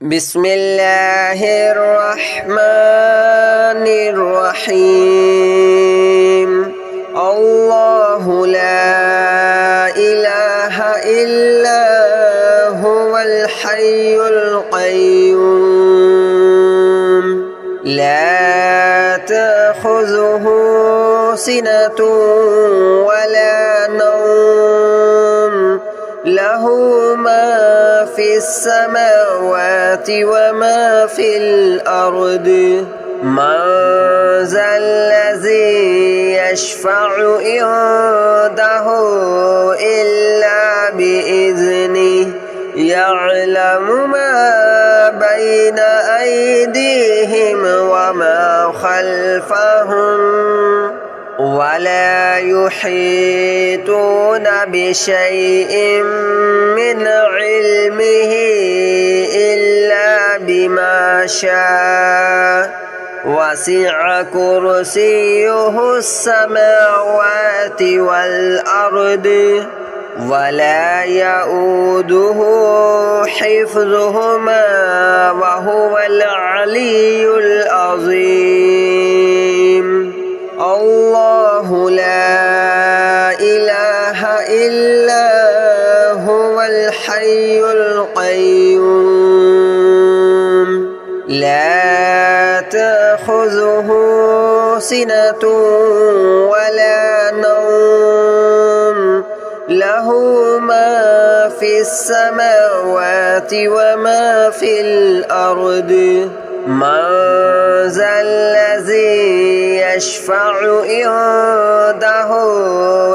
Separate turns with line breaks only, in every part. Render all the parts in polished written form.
بسم الله الرحمن الرحيم الله لا إله إلا هو الحي القيوم لا تأخذه سنة ولا نوم له ما في السماوات وما في الأرض من ذا الذي يشفع عنده إلا بإذنه يعلم ما بين أيديهم وما خلفهم ولا يحيطون بشيء من علمه إلا بما شاء وسع كرسيه السماوات والأرض ولا يؤوده حفظهما وهو العلي العظيم الله لا إله إلا هو الحي القيوم لا تأخذه سنة ولا نوم له ما في السماوات وما في الأرض من ذا الذي يشفع عنده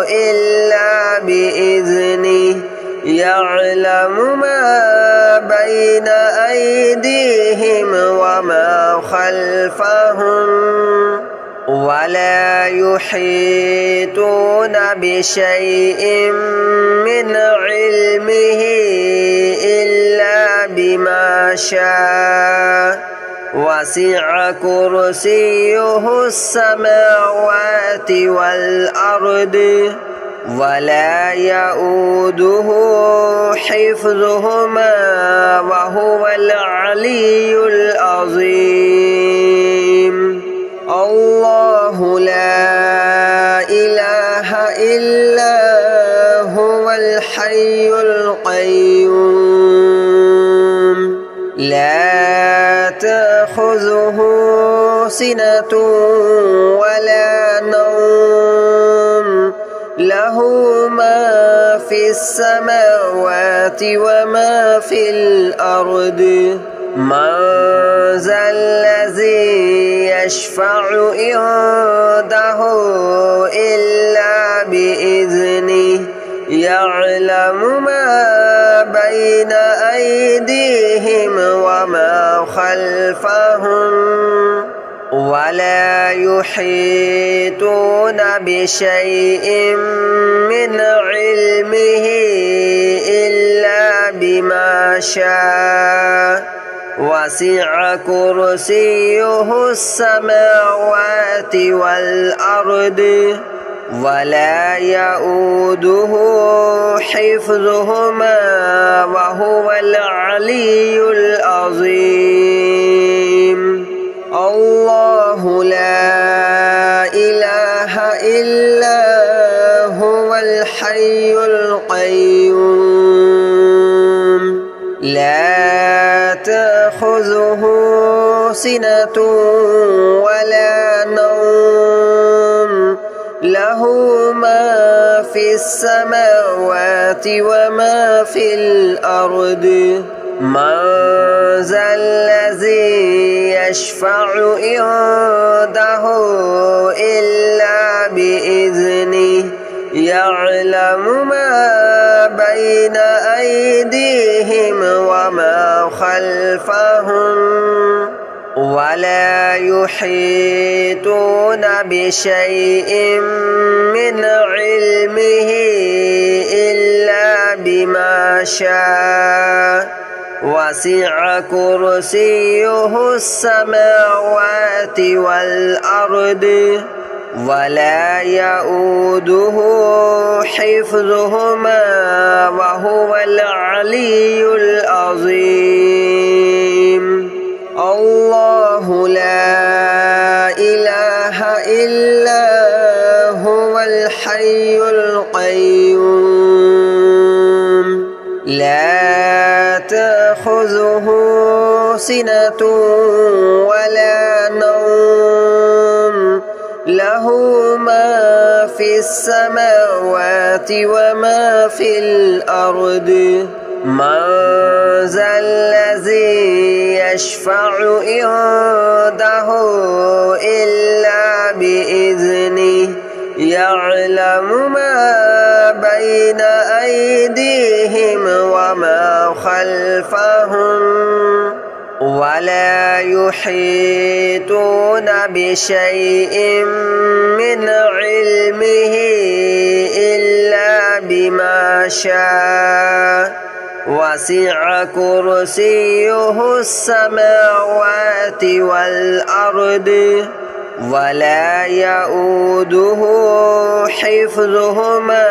إلا بإذنه يعلم ما بين أيديهم وما خلفهم ولا يحيطون بشيء من علمه إلا بما شاء وسع كرسيه السماوات والأرض ولا يؤوده حفظهما وهو العلي العظيم الله لا إله إلا هو الحي القيوم لا تأخذه سنة ولا نوم له ما في السماوات وما في الأرض من ذا الذي يشفع عنده إلا بإذنه يعلم ما بين أيديهم وما خلفهم ولا يحيطون بشيء من علمه إلا بما شاء وسع كرسيه السماوات والأرض ولا يؤوده حفظهما وهو العلي العظيم الله لا إله إلا هو الحي القيوم لا تأخذه سنة ولا نوم له ما في السماوات وما في الأرض من ذا الذي يشفع عنده إلا بإذنه يعلم ما بين أيديهم وما خلفهم ولا يحيطون بشيء من علمه إلا بما شاء وسع كرسيه السماوات والأرض ولا يؤوده حفظهما وهو العلي العظيم. تأخذه سنة ولا نوم له ما في السماوات وما في الأرض من ذا الذي يشفع عنده إلا بإذنه يعلم ما بين أيديهم وما خلفهم ولا يحيطون بشيء من علمه إلا بما شاء وسع كرسيه السماوات والأرض ولا يؤوده حفظهما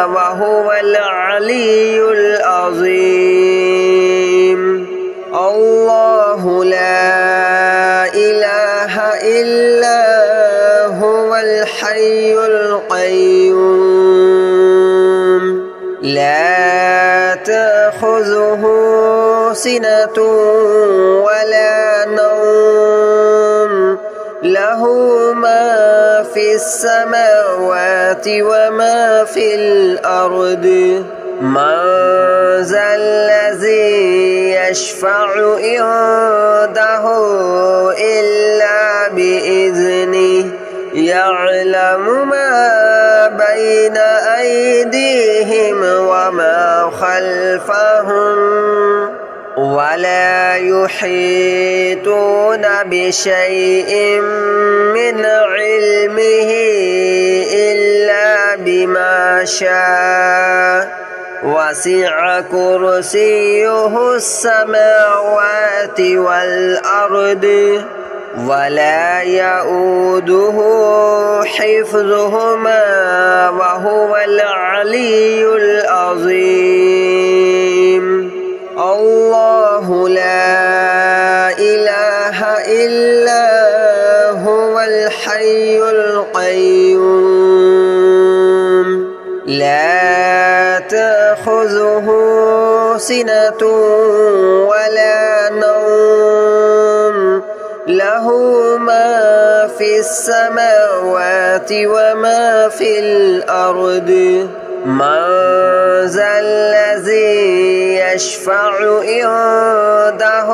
وهو العلي العظيم الله لا إله إلا هو الحي القيوم لا تأخذه سنة ولا نوم له ما في السماوات وما في الأرض من ذا الذي يشفع عنده إلا بإذنه يعلم ما بين أيديهم وما خلفهم ولا يحيطون بشيء من علمه إلا بما شاء وسع كرسيه السماوات والأرض ولا يؤوده حفظهما وهو العلي العظيم الله لا إله إلا هو الحي القيوم لا تأخذه سنة ولا نوم له ما في السماوات وما في الأرض من ذا الذي يشفع عنده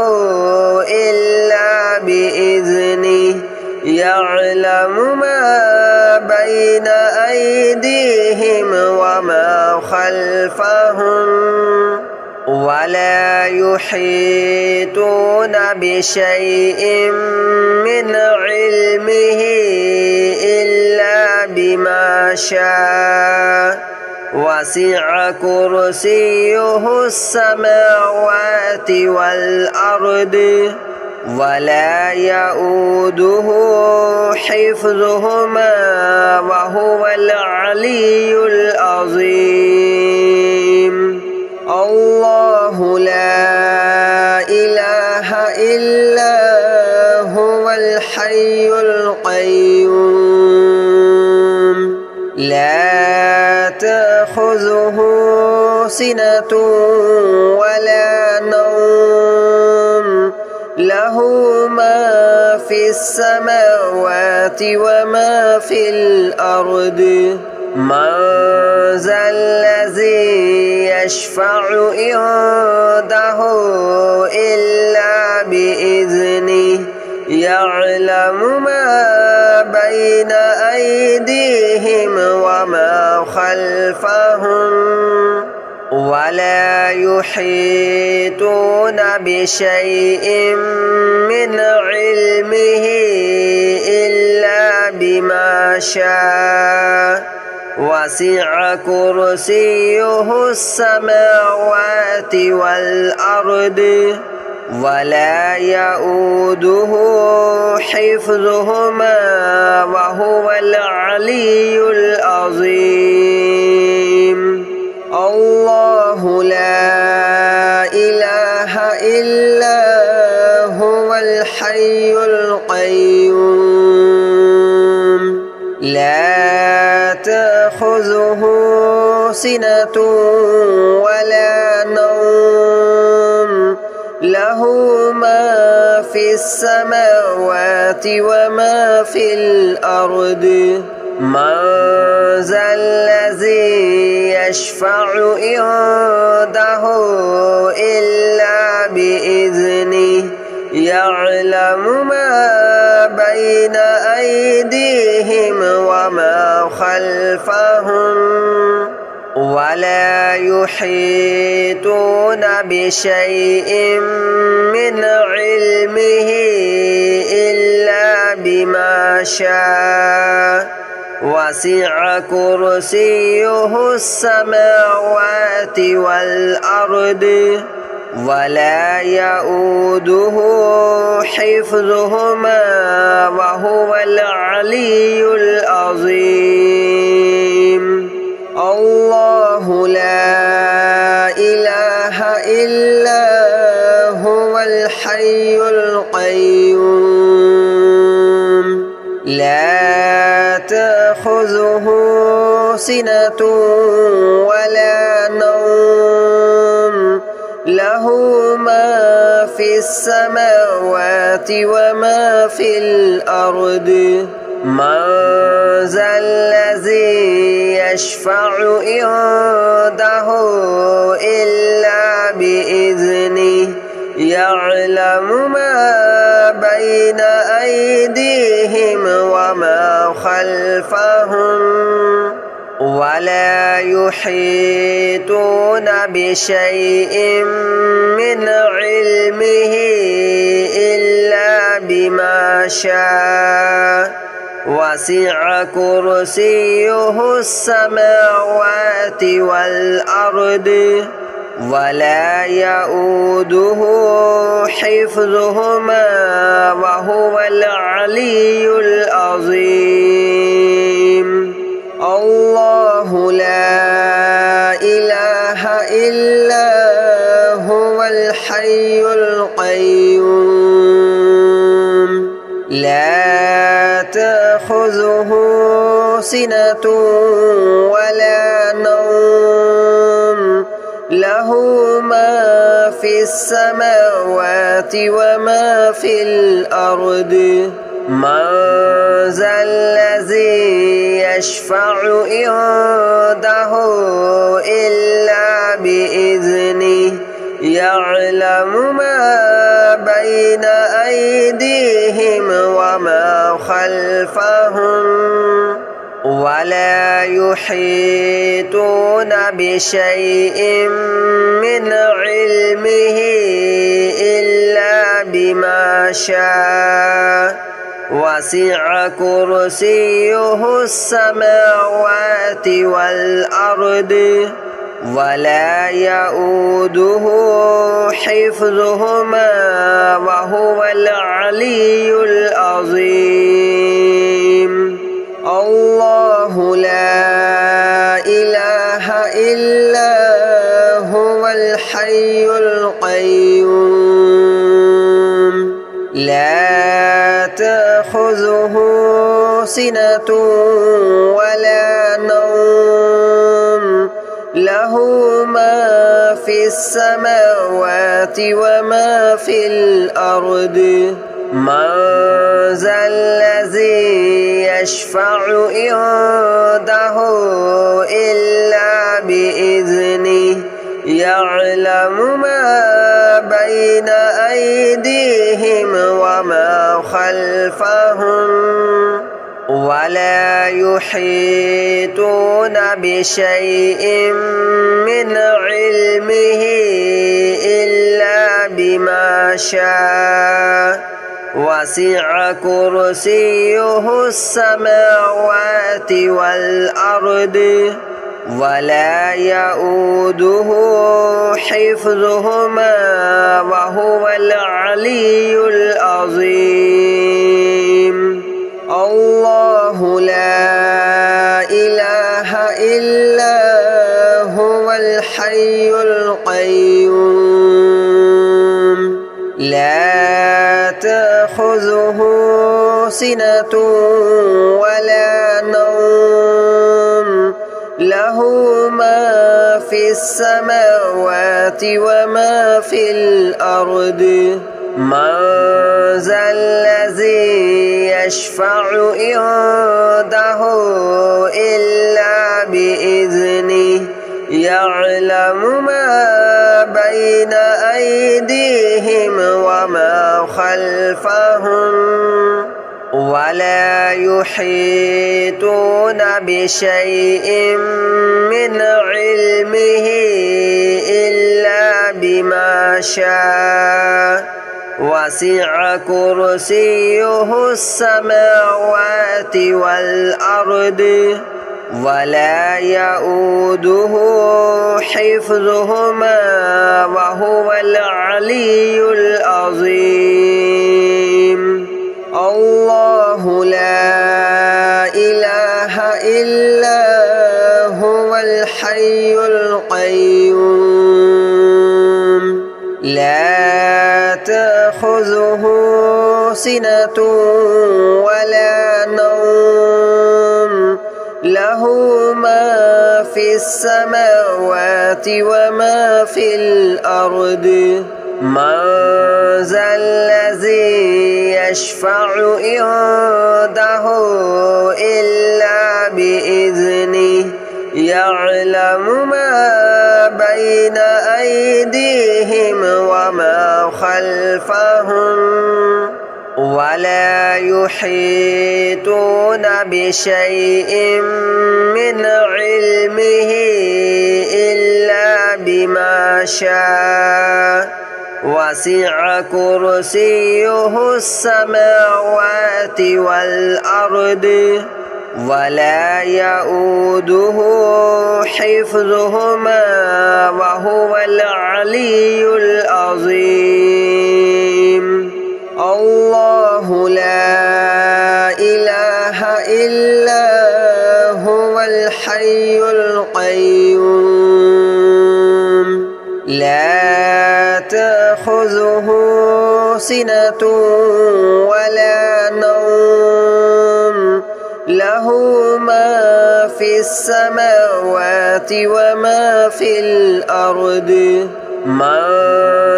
إلا بإذنه يعلم ما بين أيديهم وما خلفهم ولا يحيطون بشيء من علمه إلا بما شاء وسع كرسيه السماوات والأرض ولا يؤوده حفظهما وهو العلي العظيم الله لا إله إلا هو الحي القيوم لا تأخذه سنة ولا نوم له ما في السماوات وما في الأرض من ذا الذي يشفع عنده إلا بإذنه يعلم ما بين أيديهم وما خلفهم ولا يحيطون بشيء من علمه إلا بما شاء وسع كرسيه السماوات والأرض ولا يؤوده حفظهما وهو العلي العظيم الله لا إله إلا هو الحي القيوم لا تأخذه سنة ولا نوم له له ما في السماوات وما في الأرض من ذا الذي يشفع عنده إلا بإذنه يعلم ما بين أيديهم وما خلفهم ولا يحيطون بشيء من علمه إلا بما شاء وسع كرسيه السماوات والأرض ولا يؤوده حفظهما وهو العلي العظيم الله لا إله إلا هو الحي القيوم لا تأخذه سنة ولا نوم له ما في السماوات وما في الأرض من ذا الذي يشفع عنده إلا بإذنه يعلم ما بين أيديهم وما خلفهم ولا يحيطون بشيء من علمه إلا بما شاء وسع كرسيه السماوات والأرض ولا يؤوده حفظهما وهو العلي العظيم الله لا إله إلا هو الحي القيوم لا تأخذه سنة ولا نوم له ما في السماوات وما في الأرض من ذا الذي يشفع عنده إلا بإذنه يعلم ما بين أيديهم وما خلفهم ولا يحيطون بشيء من علمه إلا بما شاء وسع كرسيه السماوات والأرض ولا يؤوده حفظهما وهو العلي العظيم الله لا إله إلا هو الحي القيوم لا تأخذه سنة ولا نوم له ما في السماوات وما في الأرض من ذا الذي يشفع عنده إلا بإذنه يعلم ما بين أيديهم وما خلفهم ولا يحيطون بشيء من علمه إلا بما شاء وسع كرسيه السماوات والأرض ولا يؤوده حفظهما وهو العلي العظيم الله لا إله إلا هو الحي القيوم لا تأخذه سنة ولا نوم له له ما في السماوات وما في الأرض من ذا الذي يشفع عنده إلا بإذنه يعلم ما بين أيديهم وما خلفهم ولا يحيطون بشيء من علمه إلا بما شاء وسع كرسيه السماوات والأرض ولا يؤوده حفظهما وهو العلي العظيم الله لا إله إلا هو الحي القيوم لا تأخذه سنة ولا نوم له ما في السماوات وما في الأرض من ذا الذي يشفع عنده إلا بإذنه يعلم ما بين أيديهم وما خلفهم ولا يحيطون بشيء من علمه إلا بما شاء وسع كرسيه السماوات والأرض ولا يؤوده حفظهما وهو العلي العظيم الله لا إله إلا هو الحي القيوم لا تأخذه سنة ولا نوم له ما في السماوات وما في الأرض من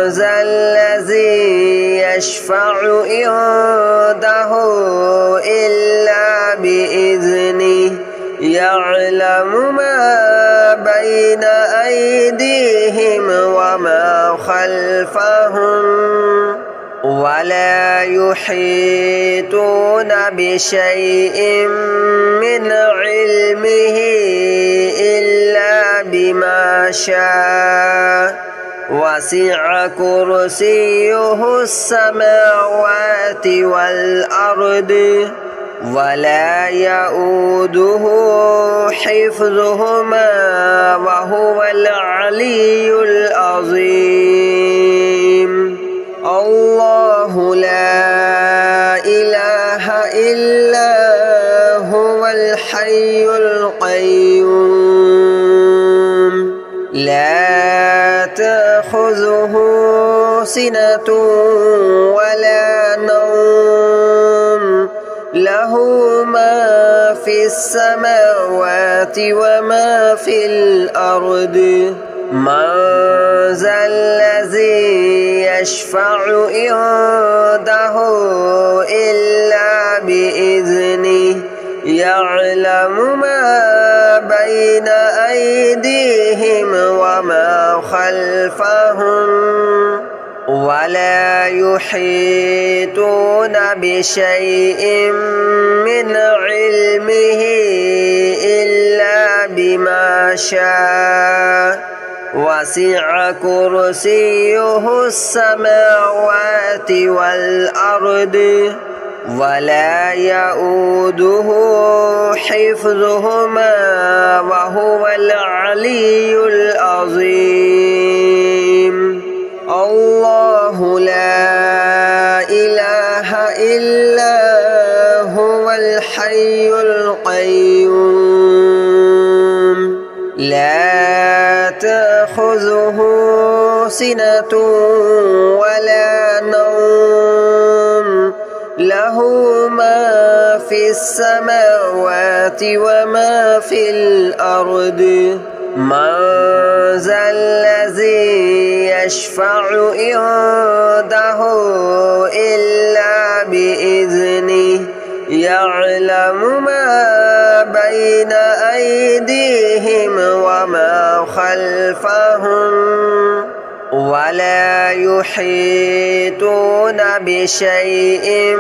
ذا الذي يشفع عنده إلا بإذنه يعلم ما بين أيديهم وما خلفهم ولا يحيطون بشيء من علمه إلا بما شاء وسع كرسيه السماوات والأرض ولا يؤوده حفظهما وهو العلي العظيم الله لا إله إلا هو الحي القيوم لا تأخذه سنة ولا نوم له ما في السماوات وما في الأرض من ذا الذي يشفع عنده إلا بإذنه يعلم ما بين أيديهم وما خلفهم ولا يحيطون بشيء من علمه إلا بما شاء وسع كرسيه السماوات والأرض ولا يؤوده حفظهما وهو العلي العظيم الله لا إله إلا هو الحي القيوم لا تأخذه سنة ولا نوم له ما في السماوات وما في الأرض من ذا الذي يشفع عنده إلا بإذنه يعلم ما بين أيديهم وما خلفهم ولا يحيطون بشيء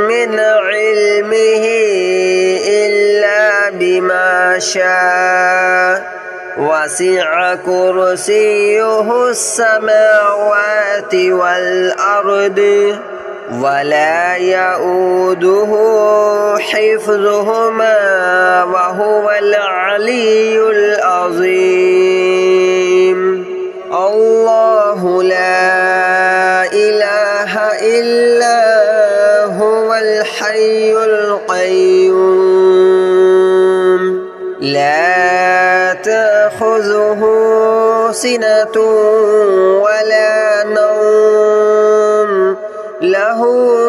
من علمه إلا بما شاء وسع كرسيه السماوات والأرض ولا يؤوده حفظهما وهو العلي العظيم الله لا إله إلا هو الحي القيوم لا تأخذه سنة ولا نوم له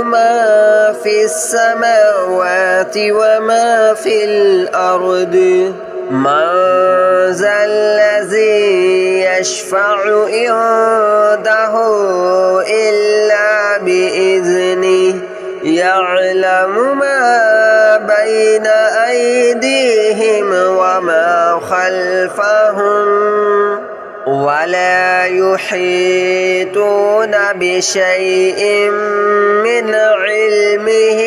ما في السماوات وما في الأرض من ذا الذي يشفع عنده إلا بإذنه يعلم ما بين أيديهم وما خلفهم ولا يحيطون بشيء من علمه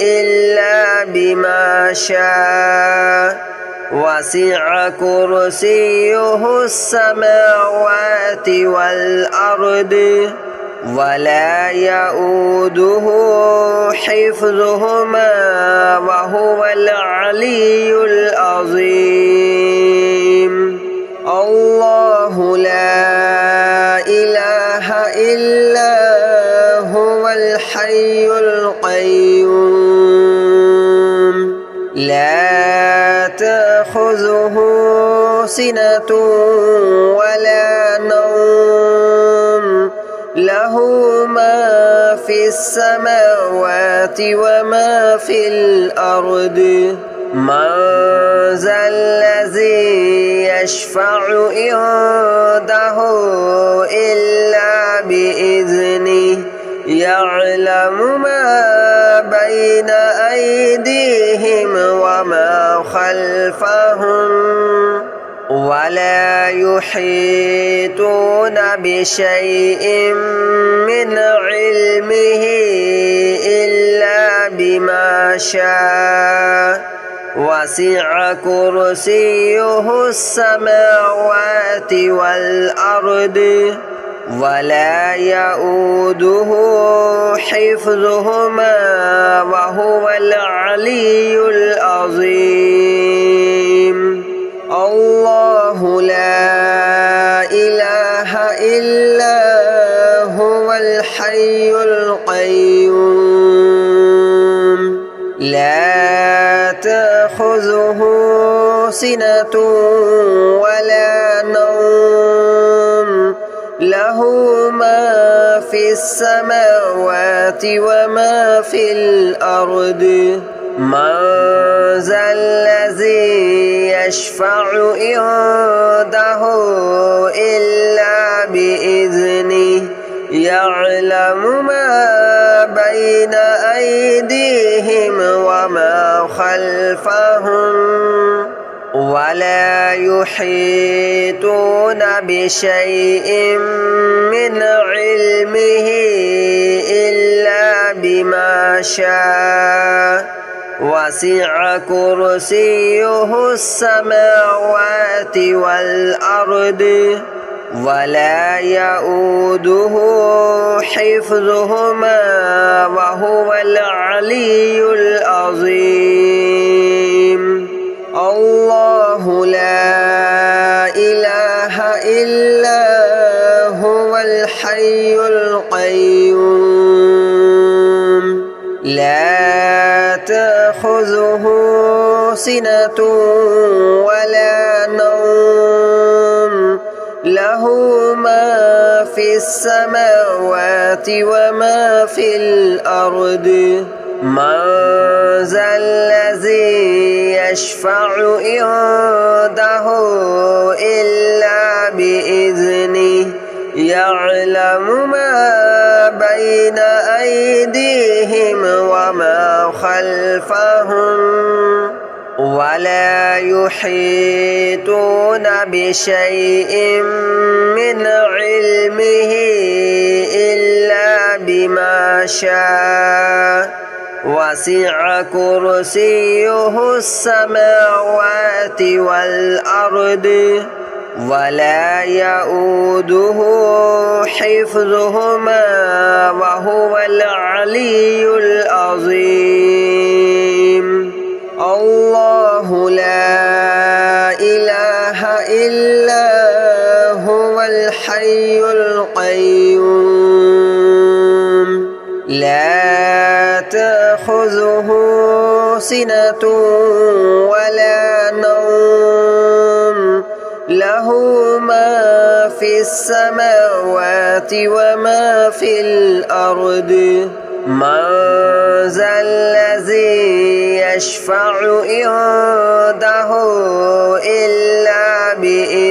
إلا بما شاء وسع كرسيه السماوات والأرض ولا يؤوده حفظهما وهو العلي العظيم الله لا إله إلا هو الحي القيوم لا تأخذه سنة ولا نوم له ما في السماوات وما في الأرض من ذا الذي يشفع عنده إلا بإذنه يعلم ما بين أيديهم وما خلفهم ولا يحيطون بشيء من علمه إلا بما شاء وسع كرسيه السماوات والأرض ولا يؤوده حفظهما وهو العلي العظيم الله لا إله إلا هو الحي القيوم لا تأخذه سنة ولا نوم له ما في السماوات وما في الأرض من ذا الذي يشفع عنده إلا بإذنه يعلم ما بين أيديهم وما خلفهم ولا يحيطون بشيء من علمه إلا بما شاء وسع كرسيه السماوات والأرض ولا يؤوده حفظهما وهو العلي العظيم الله لا إله إلا هو الحي القيوم لا تأخذه سنة ولا نوم له ما في السماوات وما في الأرض من ذا الذي يشفع عنده إلا بإذنه يعلم ما بين أيديهم وما خلفهم ولا يحيطون بشيء من علمه إلا بما شاء وسع كرسيه السماوات والأرض ولا يؤوده حفظهما وهو العلي العظيم الله لا إله إلا هو الحي القيوم لا تأخذه سنة ولا نوم له ما في السماوات وما في الأرض من ذا الذي يشفع عنده إلا بإذنه